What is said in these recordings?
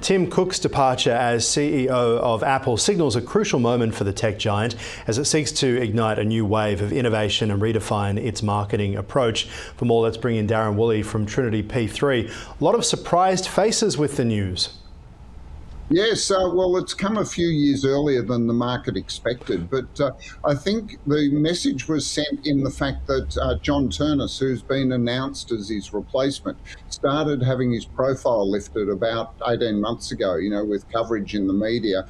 Tim Cook's departure as CEO of Apple signals a crucial moment for the tech giant as it seeks to ignite a new wave of innovation and redefine its marketing approach. For more, let's bring in Darren Woolley from Trinity P3. A lot of surprised faces with the news. Yes, well, it's come a few years earlier than the market expected, but I think the message was sent in the fact that John Turnus, who's been announced as his replacement, started having his profile lifted about 18 months ago, with coverage in the media,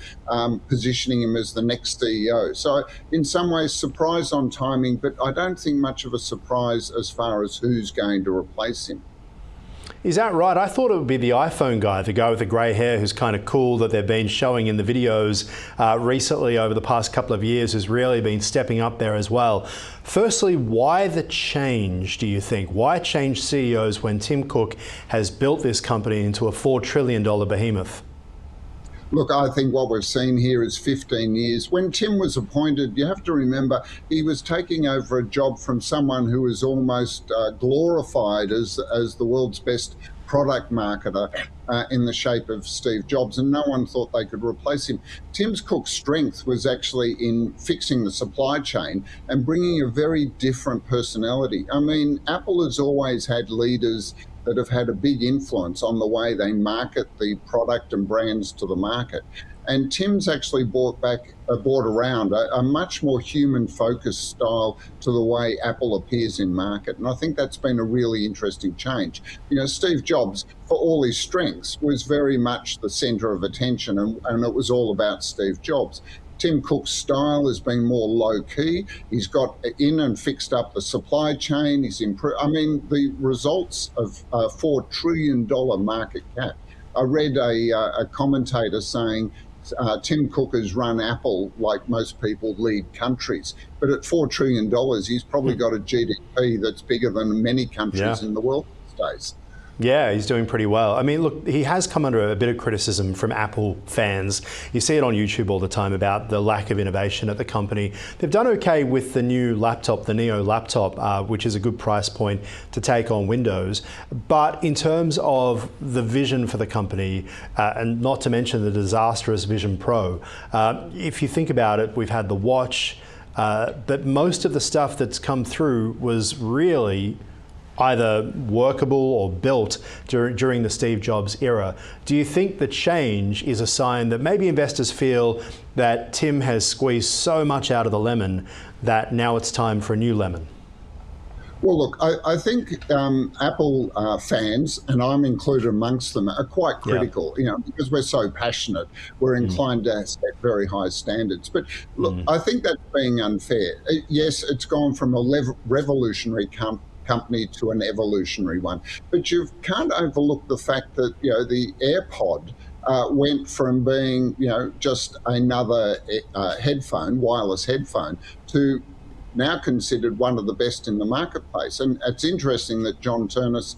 positioning him as the next CEO. So in some ways, surprise on timing, but I don't think much of a surprise as far as who's going to replace him. Is that right? I thought it would be the iPhone guy, the guy with the grey hair who's kind of cool that they've been showing in the videos recently over the past couple of years, who's really been stepping up there as well. Firstly, why the change, do you think? Why change CEOs when Tim Cook has built this company into a $4 trillion behemoth? Look, I think what we've seen here is 15 years. When Tim was appointed, you have to remember he was taking over a job from someone who was almost glorified as the world's best product marketer in the shape of Steve Jobs, and no one thought they could replace him. Tim Cook's strength was actually in fixing the supply chain and bringing a very different personality. I mean, Apple has always had leaders that have had a big influence on the way they market the product and brands to the market. And Tim's actually brought around a much more human-focused style to the way Apple appears in market. And I think that's been a really interesting change. Steve Jobs, for all his strengths, was very much the center of attention, and it was all about Steve Jobs. Tim Cook's style has been more low-key. He's got in and fixed up the supply chain. He's improved. I mean, the results of a $4 trillion market cap. I read a commentator saying Tim Cook has run Apple like most people lead countries. But at $4 trillion, he's probably got a GDP that's bigger than many countries in the world these days. Yeah, he's doing pretty well. I mean, look, he has come under a bit of criticism from Apple fans. You see it on YouTube all the time about the lack of innovation at the company. They've done okay with the new laptop, the Neo laptop, which is a good price point to take on Windows. But in terms of the vision for the company, and not to mention the disastrous Vision Pro, if you think about it, we've had the watch, but most of the stuff that's come through was really either workable or built during the Steve Jobs era. Do you think the change is a sign that maybe investors feel that Tim has squeezed so much out of the lemon that now it's time for a new lemon? Well, look, I think Apple fans, and I'm included amongst them, are quite critical, because we're so passionate. We're inclined to set very high standards. But look, I think that's being unfair. Yes, it's gone from a revolutionary company to an evolutionary one. But you can't overlook the fact that, the AirPod went from being, just another wireless headphone, to now considered one of the best in the marketplace. And it's interesting that John Turnus,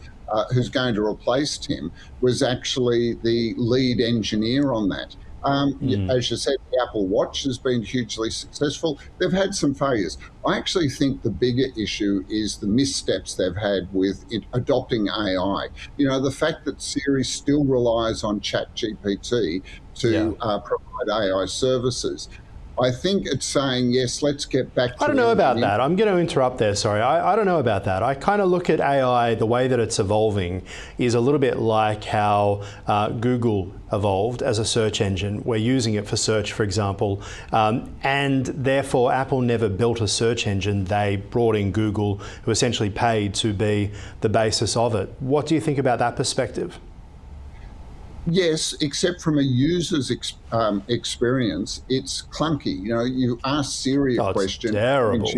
who's going to replace Tim, was actually the lead engineer on that. As you said, the Apple Watch has been hugely successful. They've had some failures. I actually think the bigger issue is the missteps they've had with adopting AI. The fact that Siri still relies on ChatGPT to provide AI services. I think it's saying, yes, let's get back to... I don't know about that. I'm going to interrupt there, sorry. I don't know about that. I kind of look at AI, the way that it's evolving is a little bit like how Google evolved as a search engine. We're using it for search, for example, and therefore Apple never built a search engine. They brought in Google, who essentially paid to be the basis of it. What do you think about that perspective? Yes, except from a user's experience, it's clunky. You ask Siri a question. It's terrible.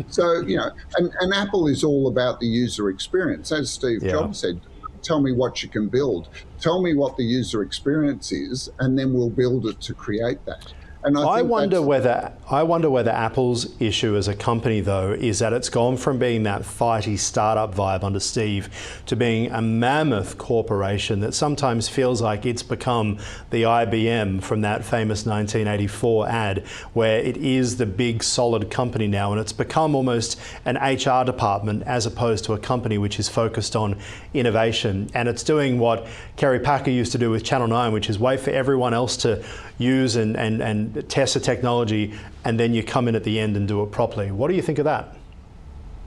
So, and Apple is all about the user experience. As Steve Jobs said, tell me what you can build. Tell me what the user experience is, and then we'll build it to create that. And I wonder whether Apple's issue as a company, though, is that it's gone from being that fighty startup vibe under Steve to being a mammoth corporation that sometimes feels like it's become the IBM from that famous 1984 ad, where it is the big solid company now, and it's become almost an HR department as opposed to a company which is focused on innovation. And it's doing what Kerry Packer used to do with Channel 9, which is wait for everyone else to use and test the technology, and then you come in at the end and do it properly. What do you think of that?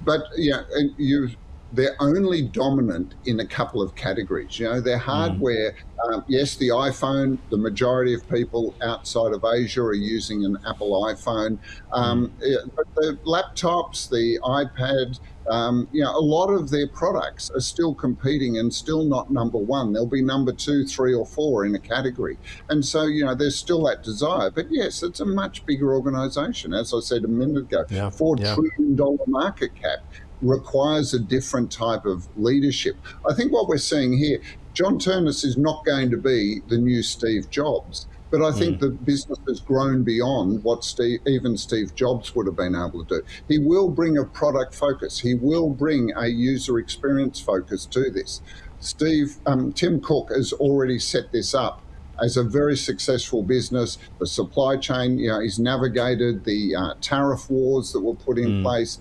But yeah, they're only dominant in a couple of categories. You know, their hardware, yes, the iPhone, the majority of people outside of Asia are using an Apple iPhone. But the laptops, the iPad, you know, a lot of their products are still competing and still not number one. They'll be number 2, 3, or 4 in a category. And so, you know, there's still that desire. But yes, it's a much bigger organization. As I said a minute ago, $4 trillion market cap requires a different type of leadership. I think what we're seeing here, John Turnus is not going to be the new Steve Jobs, but I think the business has grown beyond what even Steve Jobs would have been able to do. He will bring a product focus. He will bring a user experience focus to this. Tim Cook has already set this up as a very successful business. The supply chain, you know, he's navigated the tariff wars that were put in place,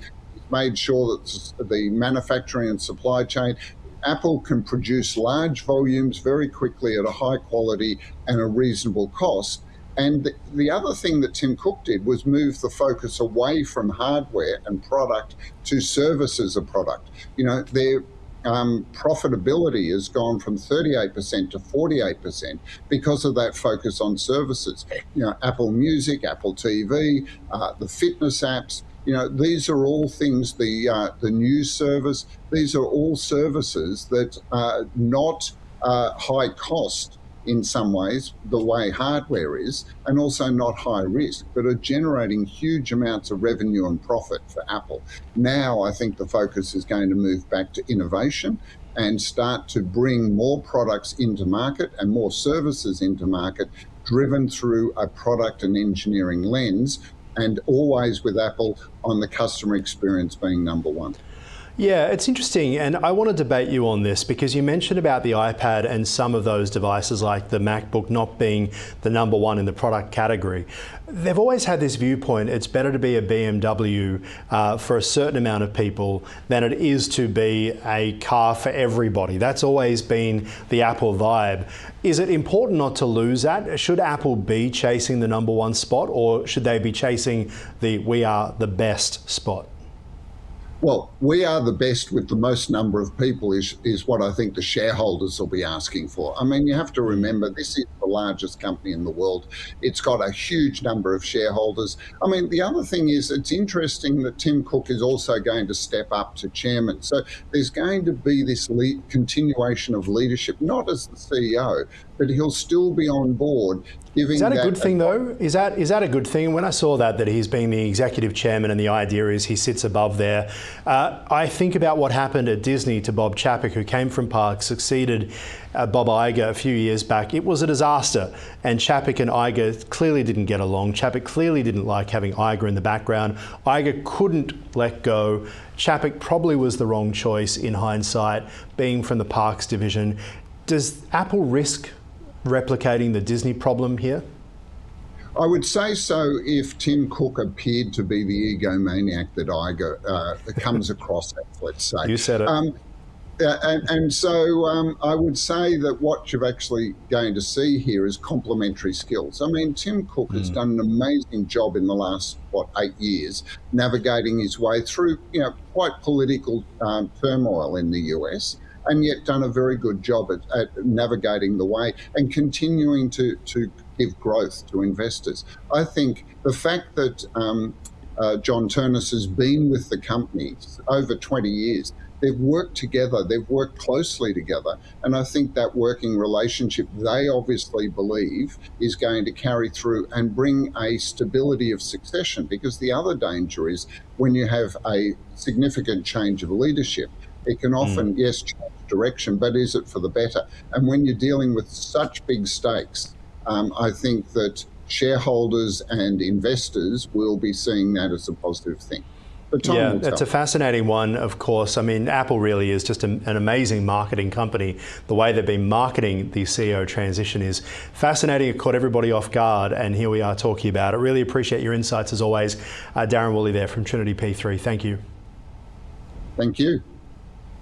made sure that the manufacturing and supply chain, Apple can produce large volumes very quickly at a high quality and a reasonable cost. And the other thing that Tim Cook did was move the focus away from hardware and product to services of product. You know, their profitability has gone from 38% to 48% because of that focus on services. You know, Apple Music, Apple TV, the fitness apps, you know, these are all things, the news service, these are all services that are not high cost in some ways, the way hardware is, and also not high risk, but are generating huge amounts of revenue and profit for Apple. Now, I think the focus is going to move back to innovation and start to bring more products into market and more services into market, driven through a product and engineering lens, and always with Apple on the customer experience being number one. Yeah, it's interesting, and I want to debate you on this because you mentioned about the iPad and some of those devices like the MacBook not being the number one in the product category. They've always had this viewpoint, it's better to be a BMW for a certain amount of people than it is to be a car for everybody. That's always been the Apple vibe. Is it important not to lose that? Should Apple be chasing the number one spot, or should they be chasing the we are the best spot? Well, we are the best with the most number of people is what I think the shareholders will be asking for. I mean, you have to remember, this is the largest company in the world. It's got a huge number of shareholders. I mean, the other thing is, it's interesting that Tim Cook is also going to step up to chairman. So there's going to be this continuation of leadership, not as the CEO, but he'll still be on board. Is that a good thing, though? Is that a good thing? When I saw that he's being the executive chairman and the idea is he sits above there, I think about what happened at Disney to Bob Chapek, who came from Parks, succeeded Bob Iger a few years back. It was a disaster, and Chapek and Iger clearly didn't get along. Chapek clearly didn't like having Iger in the background. Iger couldn't let go. Chapek probably was the wrong choice in hindsight, being from the Parks division. Does Apple risk replicating the Disney problem here? I would say so if Tim Cook appeared to be the egomaniac that Iger comes across as, let's say. You said it. And so I would say that what you're actually going to see here is complementary skills. I mean, Tim Cook has done an amazing job in the last, 8 years, navigating his way through, quite political turmoil in the US, and yet done a very good job at navigating the way and continuing to give growth to investors. I think the fact that John Turnus has been with the company over 20 years, they've worked together, they've worked closely together, and I think that working relationship, they obviously believe, is going to carry through and bring a stability of succession, because the other danger is when you have a significant change of leadership, it can often, yes, change direction, but is it for the better? And when you're dealing with such big stakes, I think that shareholders and investors will be seeing that as a positive thing. But time will tell. It's a fascinating one, of course. I mean, Apple really is just an amazing marketing company. The way they've been marketing the CEO transition is fascinating. It caught everybody off guard, and here we are talking about it. Really appreciate your insights as always. Darren Woolley there from Trinity P3. Thank you. Thank you.